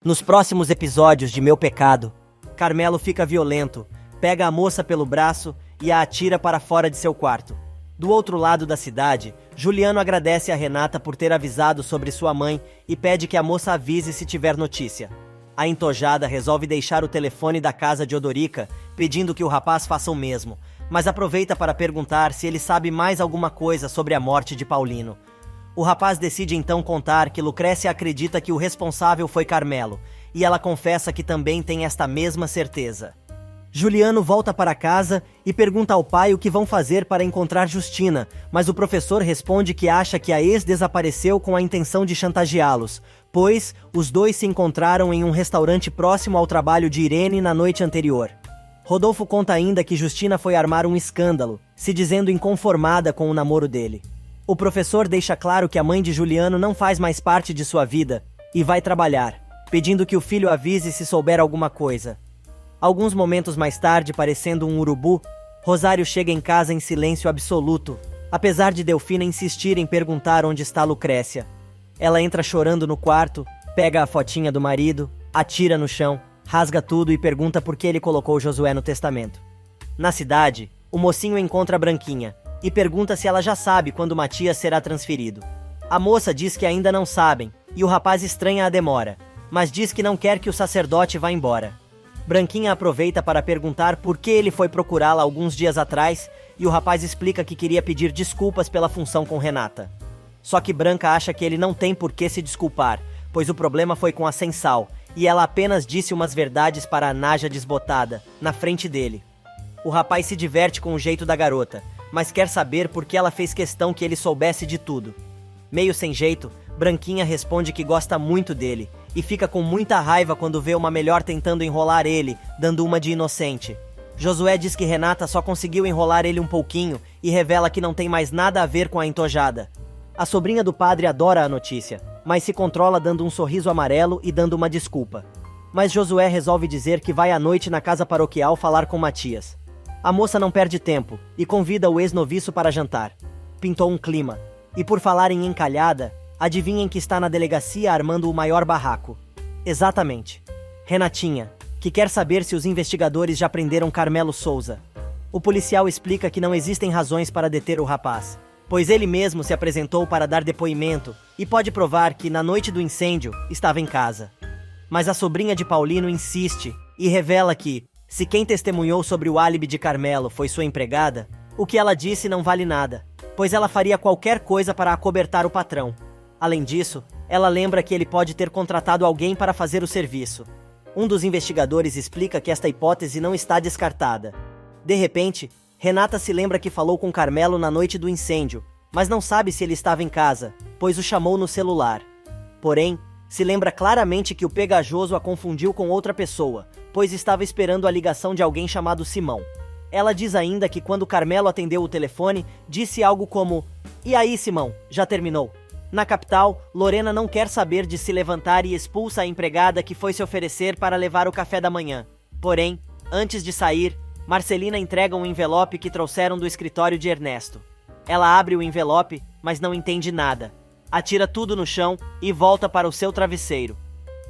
Nos próximos episódios de Meu Pecado, Carmelo fica violento, pega a moça pelo braço e a atira para fora de seu quarto. Do outro lado da cidade, Juliano agradece a Renata por ter avisado sobre sua mãe e pede que a moça avise se tiver notícia. A entojada resolve deixar o telefone da casa de Odorica, pedindo que o rapaz faça o mesmo, mas aproveita para perguntar se ele sabe mais alguma coisa sobre a morte de Paulino. O rapaz decide então contar que Lucrécia acredita que o responsável foi Carmelo, e ela confessa que também tem esta mesma certeza. Juliano volta para casa e pergunta ao pai o que vão fazer para encontrar Justina, mas o professor responde que acha que a ex desapareceu com a intenção de chantageá-los, pois os dois se encontraram em um restaurante próximo ao trabalho de Irene na noite anterior. Rodolfo conta ainda que Justina foi armar um escândalo, se dizendo inconformada com o namoro dele. O professor deixa claro que a mãe de Juliano não faz mais parte de sua vida e vai trabalhar, pedindo que o filho avise se souber alguma coisa. Alguns momentos mais tarde, parecendo um urubu, Rosário chega em casa em silêncio absoluto, apesar de Delfina insistir em perguntar onde está Lucrécia. Ela entra chorando no quarto, pega a fotinha do marido, atira no chão, rasga tudo e pergunta por que ele colocou Josué no testamento. Na cidade, o mocinho encontra a Branquinha e pergunta se ela já sabe quando Matias será transferido. A moça diz que ainda não sabem e o rapaz estranha a demora, mas diz que não quer que o sacerdote vá embora. Branquinha aproveita para perguntar por que ele foi procurá-la alguns dias atrás e o rapaz explica que queria pedir desculpas pela função com Renata. Só que Branca acha que ele não tem por que se desculpar, pois o problema foi com a Sensal e ela apenas disse umas verdades para a Naja desbotada, na frente dele. O rapaz se diverte com o jeito da garota, mas quer saber por que ela fez questão que ele soubesse de tudo. Meio sem jeito, Branquinha responde que gosta muito dele e fica com muita raiva quando vê uma melhor tentando enrolar ele, dando uma de inocente. Josué diz que Renata só conseguiu enrolar ele um pouquinho e revela que não tem mais nada a ver com a entojada. A sobrinha do padre adora a notícia, mas se controla dando um sorriso amarelo e dando uma desculpa. Mas Josué resolve dizer que vai à noite na casa paroquial falar com Matias. A moça não perde tempo e convida o ex-noviço para jantar. Pintou um clima. E por falar em encalhada, adivinhem que está na delegacia armando o maior barraco. Exatamente. Renatinha, que quer saber se os investigadores já prenderam Carmelo Souza. O policial explica que não existem razões para deter o rapaz, pois ele mesmo se apresentou para dar depoimento e pode provar que, na noite do incêndio, estava em casa. Mas a sobrinha de Paulino insiste e revela que, se quem testemunhou sobre o álibi de Carmelo foi sua empregada, o que ela disse não vale nada, pois ela faria qualquer coisa para acobertar o patrão. Além disso, ela lembra que ele pode ter contratado alguém para fazer o serviço. Um dos investigadores explica que esta hipótese não está descartada. De repente, Renata se lembra que falou com Carmelo na noite do incêndio, mas não sabe se ele estava em casa, pois o chamou no celular. Porém, se lembra claramente que o pegajoso a confundiu com outra pessoa, pois estava esperando a ligação de alguém chamado Simão. Ela diz ainda que quando Carmelo atendeu o telefone, disse algo como: "E aí, Simão, já terminou?" Na capital, Lorena não quer saber de se levantar e expulsa a empregada que foi se oferecer para levar o café da manhã. Porém, antes de sair, Marcelina entrega um envelope que trouxeram do escritório de Ernesto. Ela abre o envelope, mas não entende nada. Atira tudo no chão e volta para o seu travesseiro.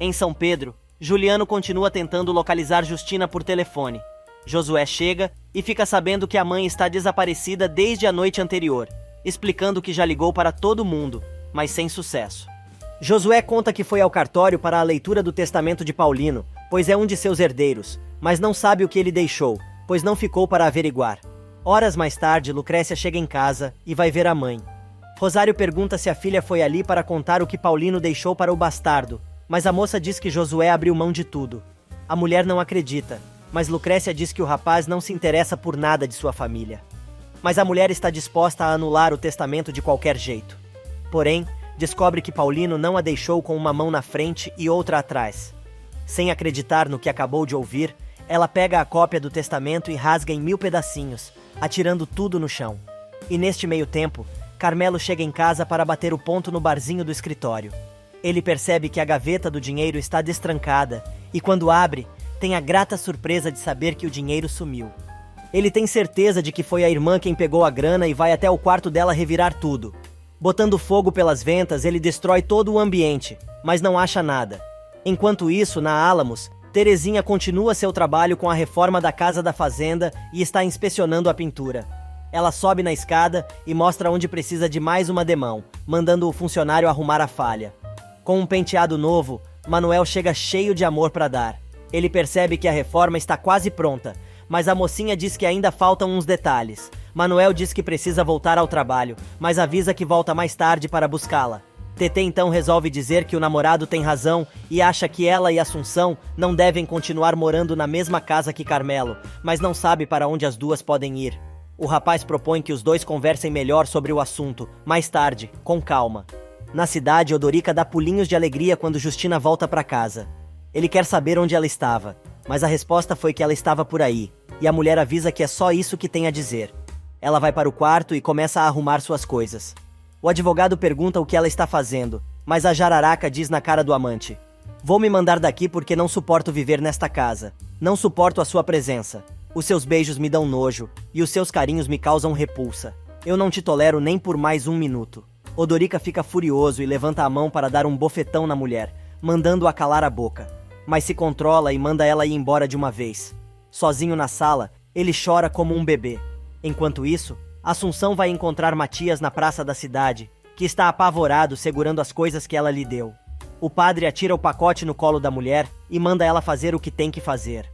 Em São Pedro, Juliano continua tentando localizar Justina por telefone. Josué chega e fica sabendo que a mãe está desaparecida desde a noite anterior, explicando que já ligou para todo mundo, mas sem sucesso. Josué conta que foi ao cartório para a leitura do testamento de Paulino, pois é um de seus herdeiros, mas não sabe o que ele deixou, pois não ficou para averiguar. Horas mais tarde, Lucrécia chega em casa e vai ver a mãe. Rosário pergunta se a filha foi ali para contar o que Paulino deixou para o bastardo, mas a moça diz que Josué abriu mão de tudo. A mulher não acredita, mas Lucrécia diz que o rapaz não se interessa por nada de sua família. Mas a mulher está disposta a anular o testamento de qualquer jeito. Porém, descobre que Paulino não a deixou com uma mão na frente e outra atrás. Sem acreditar no que acabou de ouvir, ela pega a cópia do testamento e rasga em 1000 pedacinhos, atirando tudo no chão. E neste meio tempo, Carmelo chega em casa para bater o ponto no barzinho do escritório. Ele percebe que a gaveta do dinheiro está destrancada e, quando abre, tem a grata surpresa de saber que o dinheiro sumiu. Ele tem certeza de que foi a irmã quem pegou a grana e vai até o quarto dela revirar tudo. Botando fogo pelas ventas, ele destrói todo o ambiente, mas não acha nada. Enquanto isso, na Alamos, Terezinha continua seu trabalho com a reforma da casa da fazenda e está inspecionando a pintura. Ela sobe na escada e mostra onde precisa de mais uma demão, mandando o funcionário arrumar a falha. Com um penteado novo, Manuel chega cheio de amor para dar. Ele percebe que a reforma está quase pronta, mas a mocinha diz que ainda faltam uns detalhes. Manuel diz que precisa voltar ao trabalho, mas avisa que volta mais tarde para buscá-la. Tetê então resolve dizer que o namorado tem razão e acha que ela e Assunção não devem continuar morando na mesma casa que Carmelo, mas não sabe para onde as duas podem ir. O rapaz propõe que os dois conversem melhor sobre o assunto, mais tarde, com calma. Na cidade, Odorica dá pulinhos de alegria quando Justina volta para casa. Ele quer saber onde ela estava, mas a resposta foi que ela estava por aí, e a mulher avisa que é só isso que tem a dizer. Ela vai para o quarto e começa a arrumar suas coisas. O advogado pergunta o que ela está fazendo, mas a jararaca diz na cara do amante: "Vou me mandar daqui porque não suporto viver nesta casa. Não suporto a sua presença. Os seus beijos me dão nojo, e os seus carinhos me causam repulsa. Eu não te tolero nem por mais um minuto." Odorica fica furioso e levanta a mão para dar um bofetão na mulher, mandando-a calar a boca. Mas se controla e manda ela ir embora de uma vez. Sozinho na sala, ele chora como um bebê. Enquanto isso, Assunção vai encontrar Matias na praça da cidade, que está apavorado segurando as coisas que ela lhe deu. O padre atira o pacote no colo da mulher e manda ela fazer o que tem que fazer.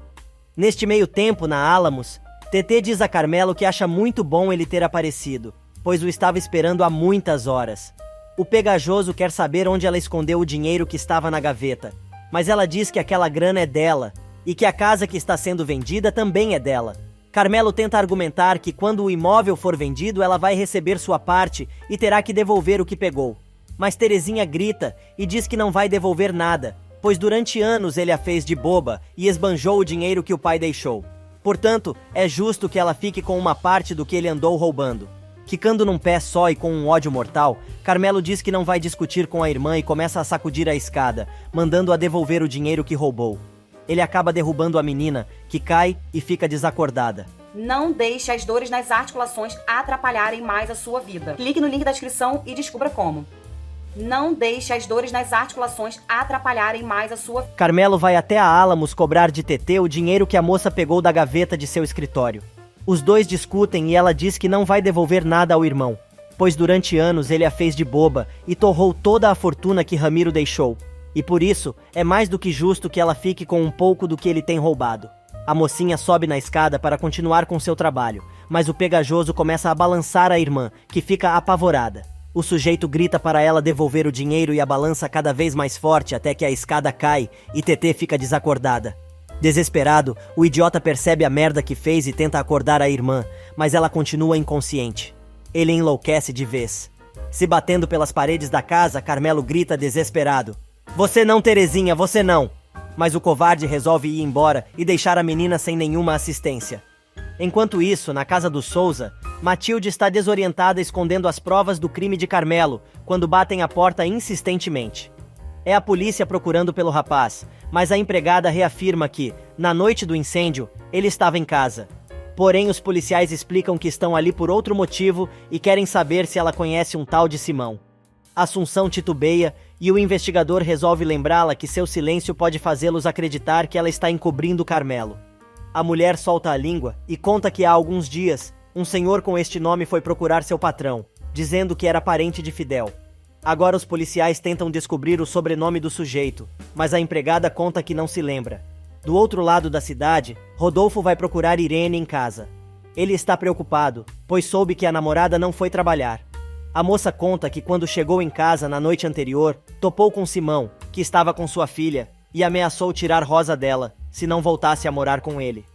Neste meio tempo, na Alamos, Tetê diz a Carmelo que acha muito bom ele ter aparecido, pois o estava esperando há muitas horas. O pegajoso quer saber onde ela escondeu o dinheiro que estava na gaveta, mas ela diz que aquela grana é dela e que a casa que está sendo vendida também é dela. Carmelo tenta argumentar que quando o imóvel for vendido, ela vai receber sua parte e terá que devolver o que pegou. Mas Terezinha grita e diz que não vai devolver nada, pois durante anos ele a fez de boba e esbanjou o dinheiro que o pai deixou. Portanto, é justo que ela fique com uma parte do que ele andou roubando. Quicando num pé só e com um ódio mortal, Carmelo diz que não vai discutir com a irmã e começa a sacudir a escada, mandando-a devolver o dinheiro que roubou. Ele acaba derrubando a menina, que cai e fica desacordada. Não deixe as dores nas articulações atrapalharem mais a sua vida. Clique no link da descrição e descubra como. Não deixe as dores nas articulações atrapalharem mais a sua... Carmelo vai até a Alamos cobrar de Tetê o dinheiro que a moça pegou da gaveta de seu escritório. Os dois discutem e ela diz que não vai devolver nada ao irmão, pois durante anos ele a fez de boba e torrou toda a fortuna que Ramiro deixou. E por isso, é mais do que justo que ela fique com um pouco do que ele tem roubado. A mocinha sobe na escada para continuar com seu trabalho, mas o pegajoso começa a balançar a irmã, que fica apavorada. O sujeito grita para ela devolver o dinheiro e a balança cada vez mais forte até que a escada cai e Tetê fica desacordada. Desesperado, o idiota percebe a merda que fez e tenta acordar a irmã, mas ela continua inconsciente. Ele enlouquece de vez. Se batendo pelas paredes da casa, Carmelo grita desesperado: "Você não, Terezinha, você não!" Mas o covarde resolve ir embora e deixar a menina sem nenhuma assistência. Enquanto isso, na casa do Souza, Matilde está desorientada escondendo as provas do crime de Carmelo, quando batem a porta insistentemente. É a polícia procurando pelo rapaz, mas a empregada reafirma que, na noite do incêndio, ele estava em casa. Porém, os policiais explicam que estão ali por outro motivo e querem saber se ela conhece um tal de Simão. Assunção titubeia e o investigador resolve lembrá-la que seu silêncio pode fazê-los acreditar que ela está encobrindo Carmelo. A mulher solta a língua e conta que há alguns dias, um senhor com este nome foi procurar seu patrão, dizendo que era parente de Fidel. Agora os policiais tentam descobrir o sobrenome do sujeito, mas a empregada conta que não se lembra. Do outro lado da cidade, Rodolfo vai procurar Irene em casa. Ele está preocupado, pois soube que a namorada não foi trabalhar. A moça conta que quando chegou em casa na noite anterior, topou com Simão, que estava com sua filha, e ameaçou tirar Rosa dela, se não voltasse a morar com ele.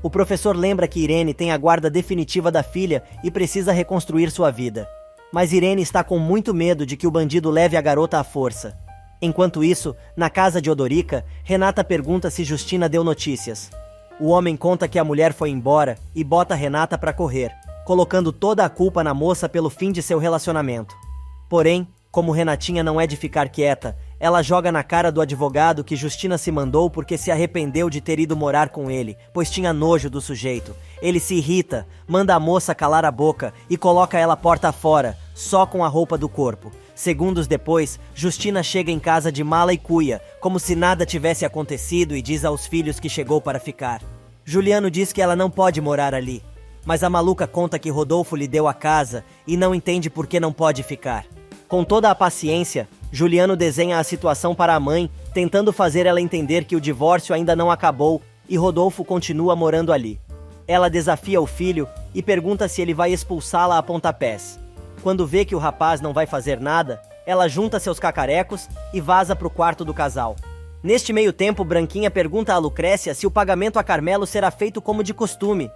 O professor lembra que Irene tem a guarda definitiva da filha e precisa reconstruir sua vida. Mas Irene está com muito medo de que o bandido leve a garota à força. Enquanto isso, na casa de Odorica, Renata pergunta se Justina deu notícias. O homem conta que a mulher foi embora e bota Renata para correr, colocando toda a culpa na moça pelo fim de seu relacionamento. Porém, como Renatinha não é de ficar quieta, ela joga na cara do advogado que Justina se mandou porque se arrependeu de ter ido morar com ele, pois tinha nojo do sujeito. Ele se irrita, manda a moça calar a boca e coloca ela porta fora, só com a roupa do corpo. Segundos depois, Justina chega em casa de mala e cuia, como se nada tivesse acontecido, e diz aos filhos que chegou para ficar. Juliano diz que ela não pode morar ali, mas a maluca conta que Rodolfo lhe deu a casa e não entende por que não pode ficar. Com toda a paciência, Juliano desenha a situação para a mãe, tentando fazer ela entender que o divórcio ainda não acabou e Rodolfo continua morando ali. Ela desafia o filho e pergunta se ele vai expulsá-la a pontapés. Quando vê que o rapaz não vai fazer nada, ela junta seus cacarecos e vaza para o quarto do casal. Neste meio tempo, Branquinha pergunta a Lucrécia se o pagamento a Carmelo será feito como de costume.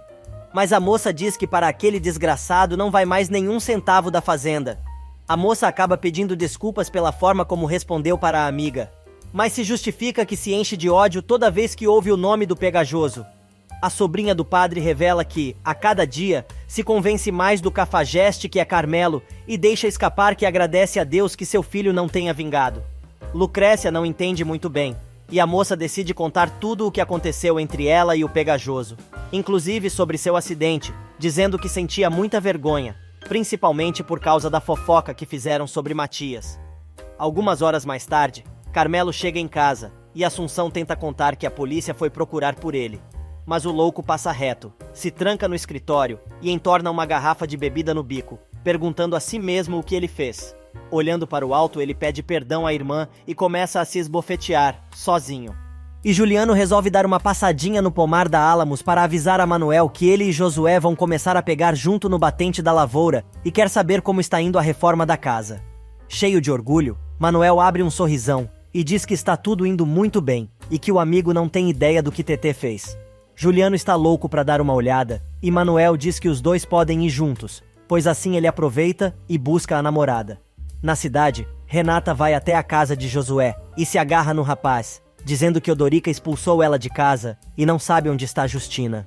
Mas a moça diz que para aquele desgraçado não vai mais nenhum centavo da fazenda. A moça acaba pedindo desculpas pela forma como respondeu para a amiga, mas se justifica que se enche de ódio toda vez que ouve o nome do pegajoso. A sobrinha do padre revela que, a cada dia, se convence mais do cafajeste que é Carmelo e deixa escapar que agradece a Deus que seu filho não tenha vingado. Lucrécia não entende muito bem, e a moça decide contar tudo o que aconteceu entre ela e o pegajoso, inclusive sobre seu acidente, dizendo que sentia muita vergonha, principalmente por causa da fofoca que fizeram sobre Matias. Algumas horas mais tarde, Carmelo chega em casa, e Assunção tenta contar que a polícia foi procurar por ele. Mas o louco passa reto, se tranca no escritório e entorna uma garrafa de bebida no bico, perguntando a si mesmo o que ele fez. Olhando para o alto, ele pede perdão à irmã e começa a se esbofetear, sozinho. E Juliano resolve dar uma passadinha no pomar da Álamos para avisar a Manuel que ele e Josué vão começar a pegar junto no batente da lavoura e quer saber como está indo a reforma da casa. Cheio de orgulho, Manuel abre um sorrisão e diz que está tudo indo muito bem e que o amigo não tem ideia do que Tetê fez. Juliano está louco para dar uma olhada e Manuel diz que os dois podem ir juntos, pois assim ele aproveita e busca a namorada. Na cidade, Renata vai até a casa de Josué e se agarra no rapaz, dizendo que Odorica expulsou ela de casa e não sabe onde está Justina.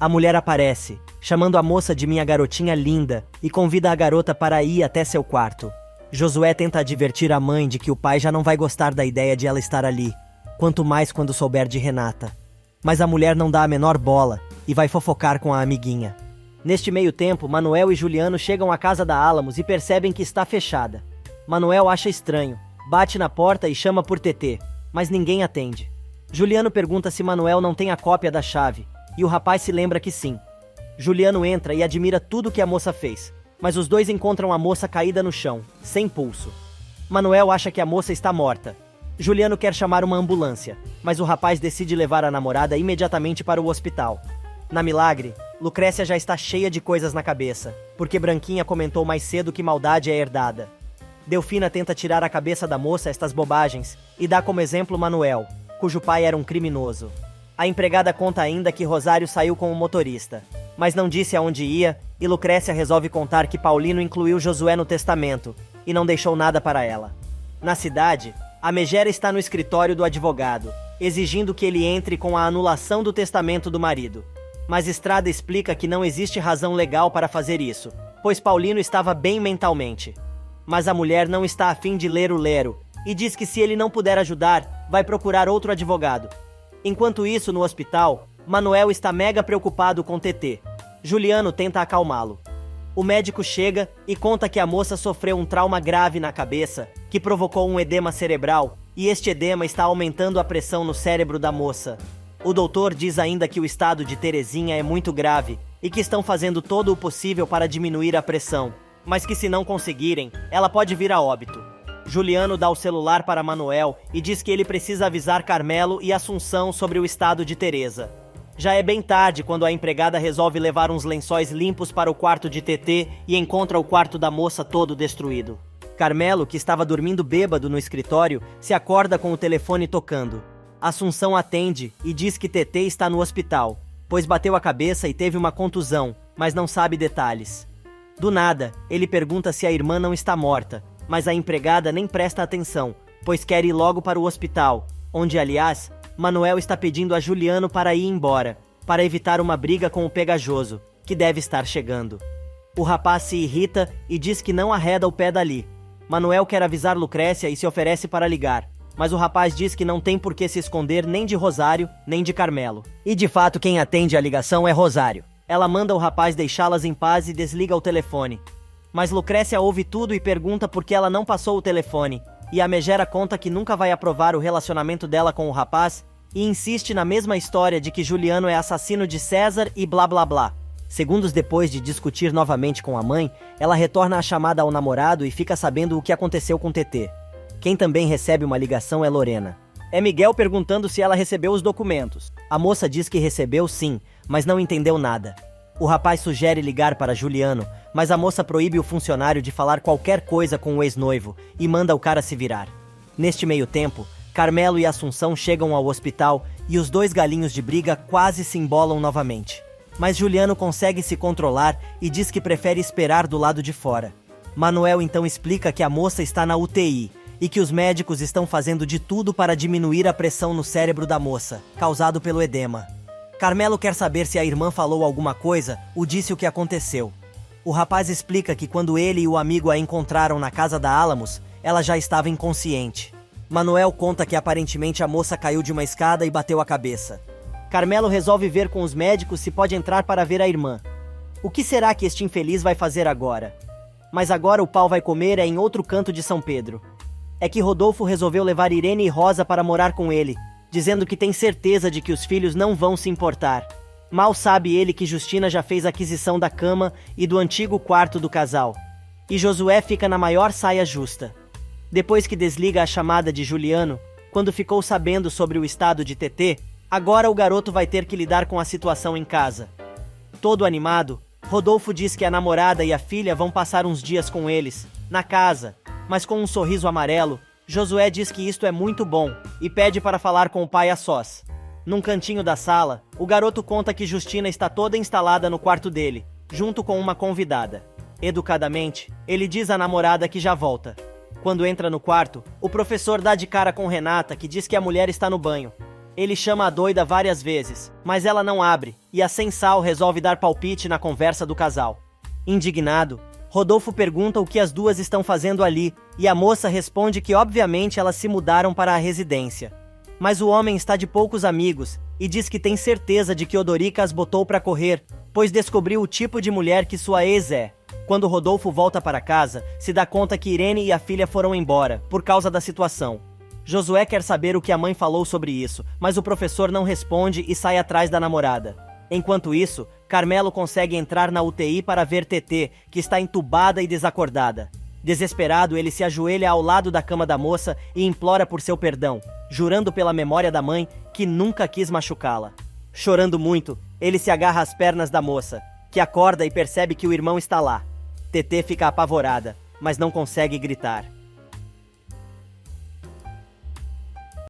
A mulher aparece, chamando a moça de minha garotinha linda e convida a garota para ir até seu quarto. Josué tenta advertir a mãe de que o pai já não vai gostar da ideia de ela estar ali, quanto mais quando souber de Renata. Mas a mulher não dá a menor bola e vai fofocar com a amiguinha. Neste meio tempo, Manuel e Juliano chegam à casa da Álamos e percebem que está fechada. Manuel acha estranho, bate na porta e chama por Tetê, mas ninguém atende. Juliano pergunta se Manuel não tem a cópia da chave, e o rapaz se lembra que sim. Juliano entra e admira tudo que a moça fez, mas os dois encontram a moça caída no chão, sem pulso. Manuel acha que a moça está morta. Juliano quer chamar uma ambulância, mas o rapaz decide levar a namorada imediatamente para o hospital. Na Milagre, Lucrécia já está cheia de coisas na cabeça, porque Branquinha comentou mais cedo que maldade é herdada. Delfina tenta tirar a cabeça da moça estas bobagens e dá como exemplo Manuel, cujo pai era um criminoso. A empregada conta ainda que Rosário saiu com o motorista, mas não disse aonde ia, e Lucrécia resolve contar que Paulino incluiu Josué no testamento e não deixou nada para ela. Na cidade, a Megera está no escritório do advogado, exigindo que ele entre com a anulação do testamento do marido. Mas Estrada explica que não existe razão legal para fazer isso, pois Paulino estava bem mentalmente. Mas a mulher não está a fim de ler o lero, e diz que se ele não puder ajudar, vai procurar outro advogado. Enquanto isso, no hospital, Manuel está mega preocupado com Tetê. Juliano tenta acalmá-lo. O médico chega e conta que a moça sofreu um trauma grave na cabeça, que provocou um edema cerebral, e este edema está aumentando a pressão no cérebro da moça. O doutor diz ainda que o estado de Terezinha é muito grave e que estão fazendo todo o possível para diminuir a pressão, mas que se não conseguirem, ela pode vir a óbito. Juliano dá o celular para Manuel e diz que ele precisa avisar Carmelo e Assunção sobre o estado de Teresa. Já é bem tarde quando a empregada resolve levar uns lençóis limpos para o quarto de Tetê e encontra o quarto da moça todo destruído. Carmelo, que estava dormindo bêbado no escritório, se acorda com o telefone tocando. Assunção atende e diz que Tetê está no hospital, pois bateu a cabeça e teve uma contusão, mas não sabe detalhes. Do nada, ele pergunta se a irmã não está morta, mas a empregada nem presta atenção, pois quer ir logo para o hospital, onde, aliás, Manuel está pedindo a Juliano para ir embora, para evitar uma briga com o pegajoso, que deve estar chegando. O rapaz se irrita e diz que não arreda o pé dali. Manuel quer avisar Lucrécia e se oferece para ligar, mas o rapaz diz que não tem por que se esconder nem de Rosário, nem de Carmelo. E de fato quem atende a ligação é Rosário. Ela manda o rapaz deixá-las em paz e desliga o telefone. Mas Lucrécia ouve tudo e pergunta por que ela não passou o telefone, e a Megera conta que nunca vai aprovar o relacionamento dela com o rapaz, e insiste na mesma história de que Juliano é assassino de César e blá blá blá. Segundos depois de discutir novamente com a mãe, ela retorna a chamada ao namorado e fica sabendo o que aconteceu com TT. Quem também recebe uma ligação é Lorena. É Miguel perguntando se ela recebeu os documentos. A moça diz que recebeu sim, mas não entendeu nada. O rapaz sugere ligar para Juliano, mas a moça proíbe o funcionário de falar qualquer coisa com o ex-noivo e manda o cara se virar. Neste meio tempo, Carmelo e Assunção chegam ao hospital e os dois galinhos de briga quase se embolam novamente. Mas Juliano consegue se controlar e diz que prefere esperar do lado de fora. Manuel então explica que a moça está na UTI e que os médicos estão fazendo de tudo para diminuir a pressão no cérebro da moça, causado pelo edema. Carmelo quer saber se a irmã falou alguma coisa ou disse o que aconteceu. O rapaz explica que quando ele e o amigo a encontraram na casa da Alamos, ela já estava inconsciente. Manuel conta que aparentemente a moça caiu de uma escada e bateu a cabeça. Carmelo resolve ver com os médicos se pode entrar para ver a irmã. O que será que este infeliz vai fazer agora? Mas agora o pau vai comer é em outro canto de São Pedro. É que Rodolfo resolveu levar Irene e Rosa para morar com ele, dizendo que tem certeza de que os filhos não vão se importar. Mal sabe ele que Justina já fez aquisição da cama e do antigo quarto do casal. E Josué fica na maior saia justa. Depois que desliga a chamada de Juliano, quando ficou sabendo sobre o estado de TT, agora o garoto vai ter que lidar com a situação em casa. Todo animado, Rodolfo diz que a namorada e a filha vão passar uns dias com eles, na casa, mas com um sorriso amarelo, Josué diz que isto é muito bom e pede para falar com o pai a sós. Num cantinho da sala, o garoto conta que Justina está toda instalada no quarto dele, junto com uma convidada. Educadamente, ele diz à namorada que já volta. Quando entra no quarto, o professor dá de cara com Renata, que diz que a mulher está no banho. Ele chama a doida várias vezes, mas ela não abre, e a Sensal resolve dar palpite na conversa do casal. Indignado, Rodolfo pergunta o que as duas estão fazendo ali, e a moça responde que obviamente elas se mudaram para a residência. Mas o homem está de poucos amigos, e diz que tem certeza de que Odorica as botou para correr, pois descobriu o tipo de mulher que sua ex é. Quando Rodolfo volta para casa, se dá conta que Irene e a filha foram embora, por causa da situação. Josué quer saber o que a mãe falou sobre isso, mas o professor não responde e sai atrás da namorada. Enquanto isso, Carmelo consegue entrar na UTI para ver TT, que está entubada e desacordada. Desesperado, ele se ajoelha ao lado da cama da moça e implora por seu perdão, jurando pela memória da mãe que nunca quis machucá-la. Chorando muito, ele se agarra às pernas da moça, que acorda e percebe que o irmão está lá. TT fica apavorada, mas não consegue gritar.